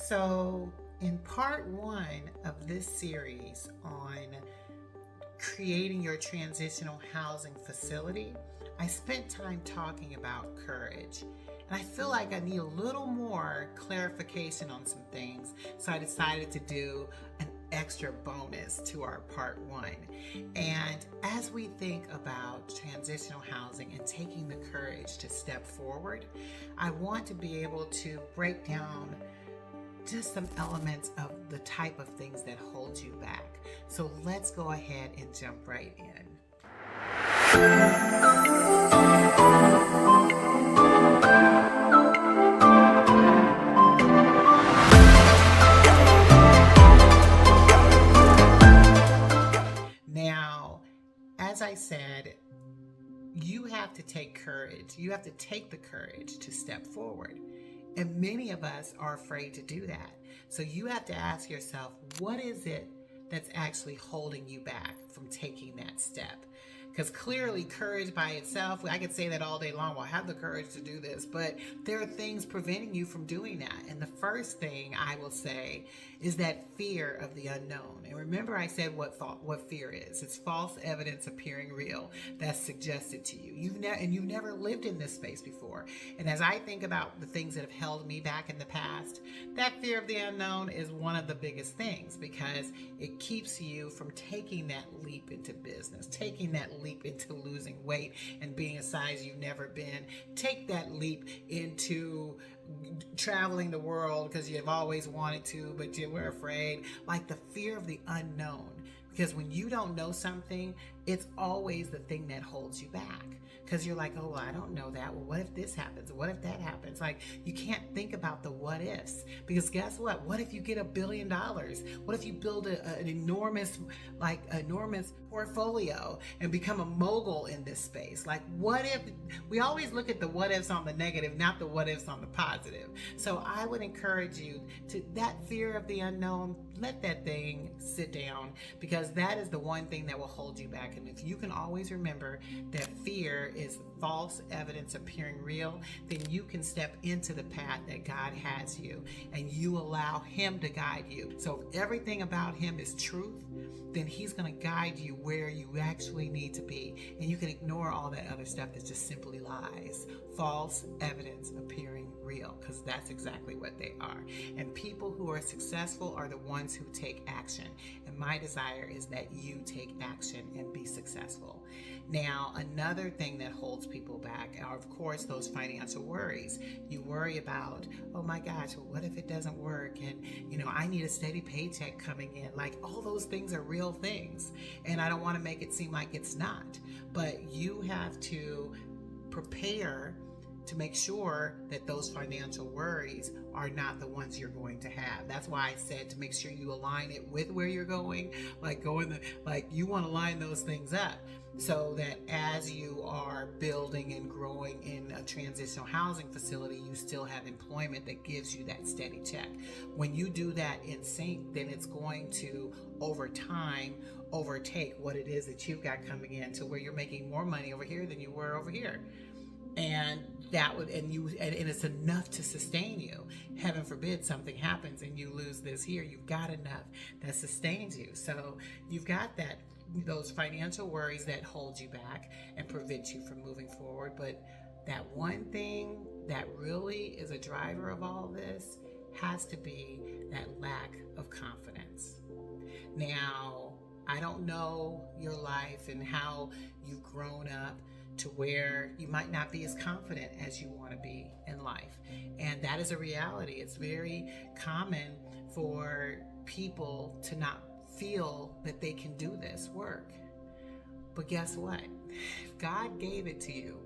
So, in part one of this series on creating your transitional housing facility, I spent time talking about courage. And I feel like I need a little more clarification on some things, so I decided to do an extra bonus to our part one. And as we think about transitional housing and taking the courage to step forward, I want to be able to break down just some elements of the type of things that hold you back. So let's go ahead and jump right in. Now, as I said, you have to take courage. You have to take the courage to step forward. And many of us are afraid to do that. So you have to ask yourself, what is it that's actually holding you back from taking that step? Because clearly courage by itself, I could say that all day long, well, I have the courage to do this, but there are things preventing you from doing that. And the first thing I will say is that fear of the unknown. And remember I said what fear is. It's false evidence appearing real that's suggested to you. You've never lived in this space before. And as I think about the things that have held me back in the past, that fear of the unknown is one of the biggest things, because it keeps you from taking that leap into business, taking that leap into losing weight and being a size you've never been. Take that leap into traveling the world because you've always wanted to, but you were afraid. Like the fear of the unknown. Because when you don't know something, it's always the thing that holds you back. Because you're like, oh, well, I don't know that. Well, what if this happens? What if that happens? Like, you can't think about the what ifs. Because guess what? What if you get $1 billion? What if you build an enormous portfolio and become a mogul in this space? Like, what if? We always look at the what ifs on the negative, not the what ifs on the positive. So I would encourage you to, that fear of the unknown, let that thing sit down, because that is the one thing that will hold you back. And if you can always remember that fear is false evidence appearing real, then you can step into the path that God has you, and you allow Him to guide you. So if everything about Him is truth, then He's going to guide you where you actually need to be. And you can ignore all that other stuff that's just simply lies. False evidence appearing real, because that's exactly what they are. And people who are successful are the ones who take action. And my desire is that you take action and be successful. Now, another thing that holds people back are, of course, those financial worries. You worry about, oh my gosh, well, what if it doesn't work? And, I need a steady paycheck coming in. Like, all those things are real things. And I don't want to make it seem like it's not. But you have to prepare to make sure that those financial worries are not the ones you're going to have. That's why I said to make sure you align it with where you're going. Like you want to line those things up, so that as you are building and growing in a transitional housing facility, you still have employment that gives you that steady check. When you do that in sync, then it's going to, over time, overtake what it is that you've got coming in, to where you're making more money over here than you were over here. And it's enough to sustain you. Heaven forbid something happens and you lose this here. You've got enough that sustains you. So you've got those financial worries that hold you back and prevent you from moving forward. But that one thing that really is a driver of all this has to be that lack of confidence. Now, I don't know your life and how you've grown up to where you might not be as confident as you want to be in life. And that is a reality. It's very common for people to not feel that they can do this work. But guess what? If God gave it to you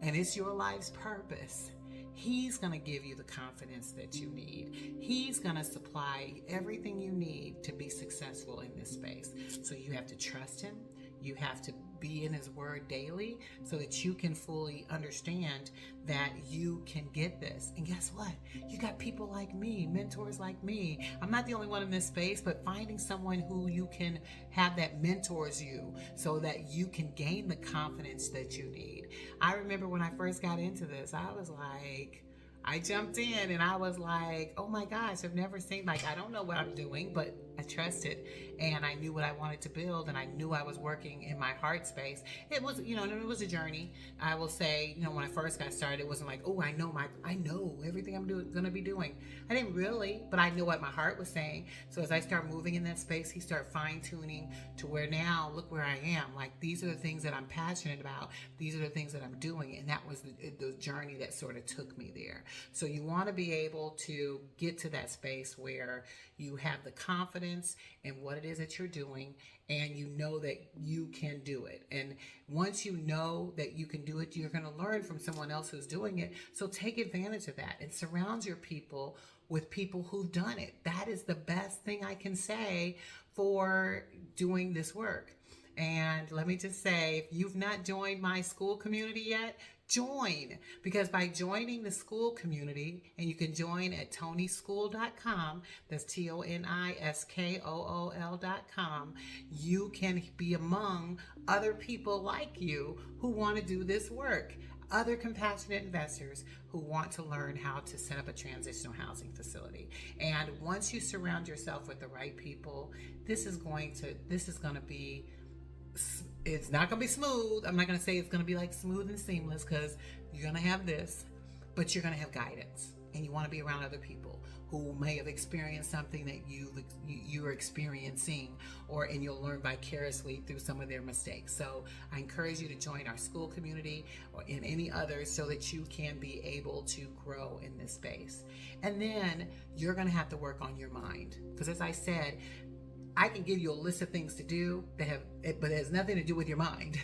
and it's your life's purpose, He's going to give you the confidence that you need. He's going to supply everything you need to be successful in this space. So you have to trust Him. You have to be in His Word daily so that you can fully understand that you can get this. And guess what? You got people like me, mentors like me. I'm not the only one in this space, but finding someone who you can have that mentors you so that you can gain the confidence that you need. I remember when I first got into this, I was like, I jumped in and I was like, oh my gosh, I've never seen, like, I don't know what I'm doing, but I trusted and I knew what I wanted to build and I knew I was working in my heart space. It was, it was a journey. I will say, when I first got started, it wasn't like, oh, I know everything I'm going to be doing. I didn't really, but I knew what my heart was saying. So as I start moving in that space, he started fine tuning to where now, look where I am. Like, these are the things that I'm passionate about. These are the things that I'm doing. And that was the journey that sort of took me there. So you want to be able to get to that space where you have the confidence in what it is that you're doing and you know that you can do it. And once you know that you can do it, you're going to learn from someone else who's doing it. So take advantage of that and surround your people with people who've done it. That is the best thing I can say for doing this work. And let me just say, if you've not joined my school community yet, join, because by joining the school community, and you can join at tonyschool.com, that's TONISKOOL.com, you can be among other people like you who want to do this work, other compassionate investors who want to learn how to set up a transitional housing facility. And once you surround yourself with the right people, this is going to be, it's not going to be smooth. I'm not going to say it's going to be like smooth and seamless, because you're going to have this, but you're going to have guidance, and you want to be around other people who may have experienced something that you're experiencing, and you'll learn vicariously through some of their mistakes. So I encourage you to join our school community or in any others so that you can be able to grow in this space. And then you're going to have to work on your mind, because as I said, I can give you a list of things to do but it has nothing to do with your mind.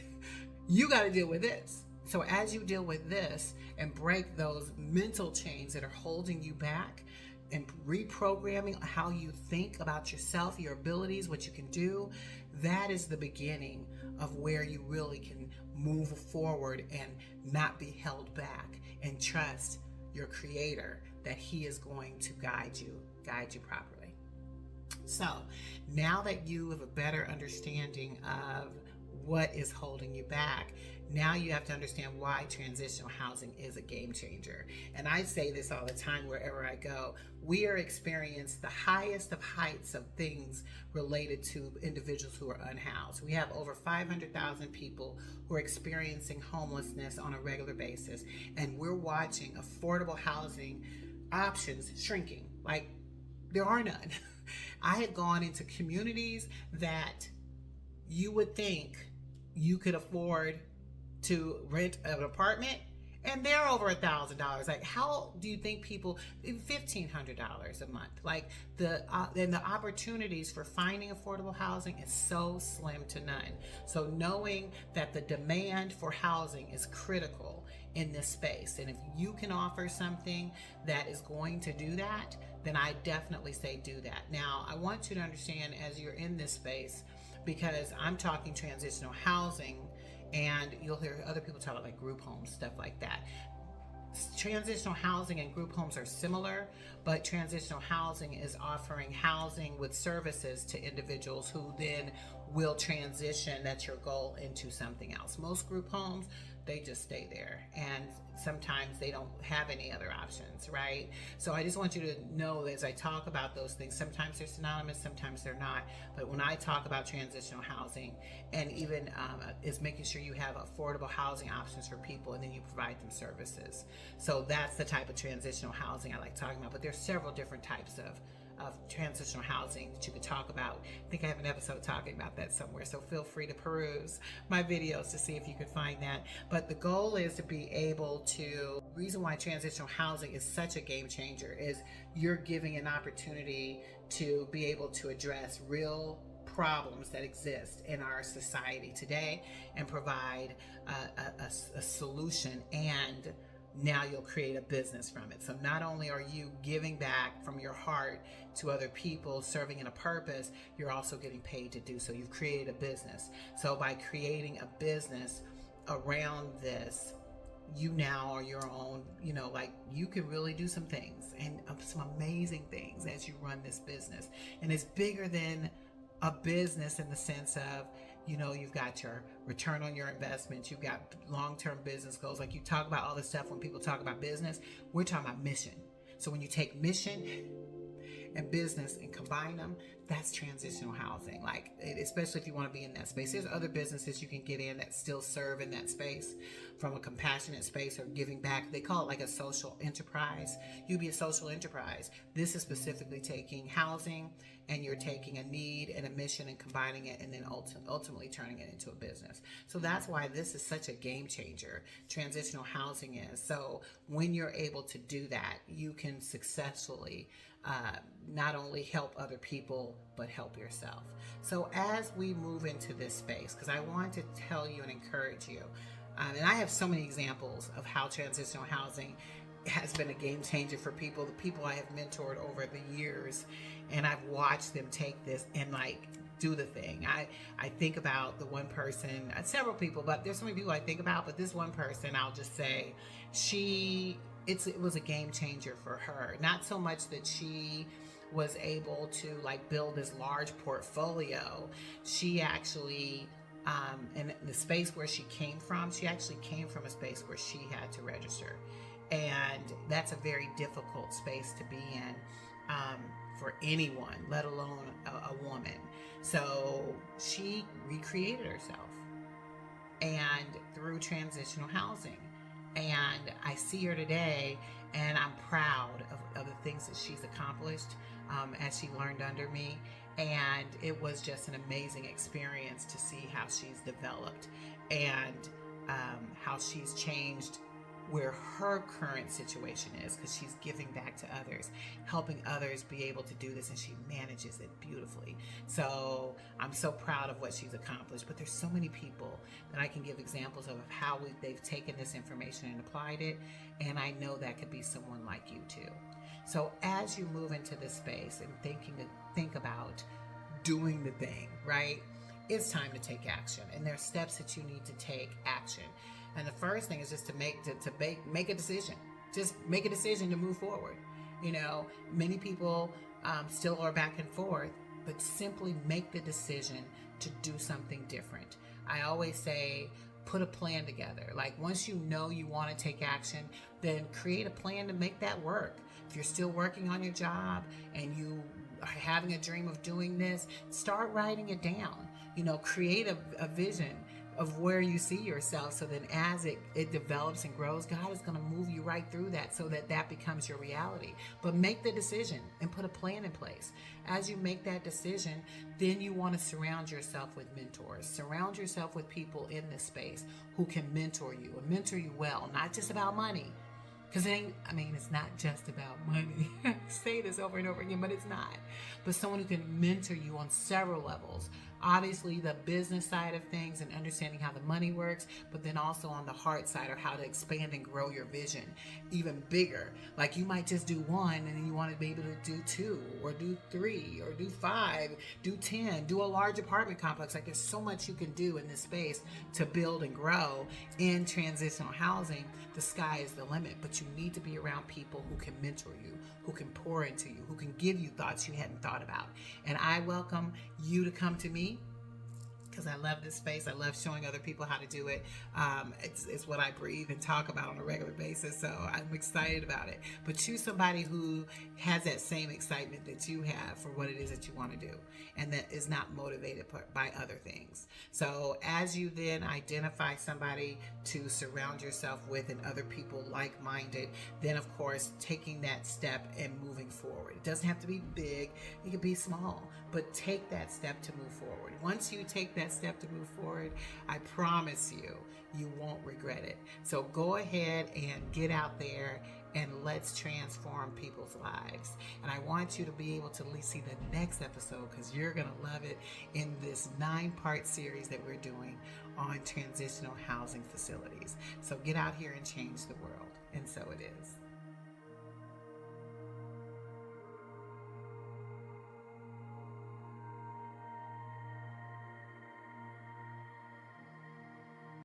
You got to deal with this. So as you deal with this and break those mental chains that are holding you back and reprogramming how you think about yourself, your abilities, what you can do, that is the beginning of where you really can move forward and not be held back, and trust your creator that he is going to guide you properly. So now that you have a better understanding of what is holding you back, now you have to understand why transitional housing is a game changer. And I say this all the time wherever I go. We are experiencing the highest of heights of things related to individuals who are unhoused. We have over 500,000 people who are experiencing homelessness on a regular basis. And we're watching affordable housing options shrinking. Like, there are none. I had gone into communities that you would think you could afford to rent an apartment, and they're over $1,000. Like, how do you think people, $1,500 a month? Like, and the opportunities for finding affordable housing is so slim to none. So knowing that the demand for housing is critical in this space, and if you can offer something that is going to do that, then I definitely say do that. Now, I want you to understand, as you're in this space, because I'm talking transitional housing, and you'll hear other people talk about like group homes, stuff like that. Transitional housing and group homes are similar, but transitional housing is offering housing with services to individuals who then will transition, that's your goal, into something else. Most group homes, they just stay there, and sometimes they don't have any other options, right? So I just want you to know that as I talk about those things, sometimes they're synonymous, sometimes they're not. But when I talk about transitional housing, and even is making sure you have affordable housing options for people, and then you provide them services. So that's the type of transitional housing I like talking about. But there's several different types of transitional housing that you could talk about. I think I have an episode talking about that somewhere, so feel free to peruse my videos to see if you could find that. But the goal is to be able to, the reason why transitional housing is such a game changer is you're giving an opportunity to be able to address real problems that exist in our society today and provide a solution, and now you'll create a business from it. So not only are you giving back from your heart to other people, serving in a purpose, you're also getting paid to do so. You've created a business. So by creating a business around this, you now are your own, like, you can really do some things, and some amazing things as you run this business. And it's bigger than a business in the sense of, you've got your return on your investment, you've got long-term business goals. Like you talk about all this stuff when people talk about business, we're talking about mission. So when you take mission and business and combine them, that's transitional housing. Like, especially if you want to be in that space, there's other businesses you can get in that still serve in that space from a compassionate space or giving back. They call it like a social enterprise. You'd be a social enterprise. This is specifically taking housing and you're taking a need and a mission and combining it and then ultimately turning it into a business. So that's why this is such a game changer. Transitional housing is. So when you're able to do that, you can successfully not only help other people, but help yourself. So as we move into this space, because I want to tell you and encourage you, and I have so many examples of how transitional housing has been a game changer for people, the people I have mentored over the years, and I've watched them take this and like do the thing. I think about the one person, several people, but there's so many people I think about, but this one person, I'll just say, it was a game changer for her. Not so much that she was able to like build this large portfolio. She actually, in the space where she actually came from a space where she had to register. And that's a very difficult space to be in for anyone, let alone a woman. So she recreated herself and through transitional housing. And I see her today, and I'm proud of the things that she's accomplished as she learned under me. And it was just an amazing experience to see how she's developed and how she's changed where her current situation is, because she's giving back to others, helping others be able to do this, and she manages it beautifully. So I'm so proud of what she's accomplished. But there's so many people that I can give examples of how they've taken this information and applied it, and I know that could be someone like you too. So as you move into this space and think about doing the thing, right? It's time to take action, and there are steps that you need to take action. And the first thing is just to make a decision. Just make a decision to move forward. Many people still are back and forth, but simply make the decision to do something different. I always say, put a plan together. Like once you know you want to take action, then create a plan to make that work. If you're still working on your job and you are having a dream of doing this, start writing it down. Create a vision of where you see yourself, so then as it develops and grows, God is going to move you right through that so that becomes your reality. But make the decision and put a plan in place. As you make that decision, then you want to surround yourself with mentors. Surround yourself with people in this space who can mentor you and mentor you well, not just about money. Because it's not just about money. I say this over and over again, but it's not. But someone who can mentor you on several levels. Obviously, the business side of things and understanding how the money works, but then also on the heart side, or how to expand and grow your vision even bigger. Like you might just do one, and then you want to be able to do 2 or do 3 or do 5, do 10, do a large apartment complex. Like there's so much you can do in this space to build and grow in transitional housing. The sky is the limit, but you need to be around people who can mentor you, who can pour into you, who can give you thoughts you hadn't thought about. And I welcome you to come to me, because I love this space. I love showing other people how to do it. It's what I breathe and talk about on a regular basis, so I'm excited about it. But choose somebody who has that same excitement that you have for what it is that you want to do, and that is not motivated by other things. So as you then identify somebody to surround yourself with and other people like-minded, then of course taking that step and moving forward. It doesn't have to be big, it can be small, but take that step to move forward. Once you take that step to move forward, I promise you won't regret it. So go ahead and get out there and let's transform people's lives. And I want you to be able to at least see the next episode, because you're going to love it, in this 9-part series that we're doing on transitional housing facilities. So get out here and change the world. And so it is.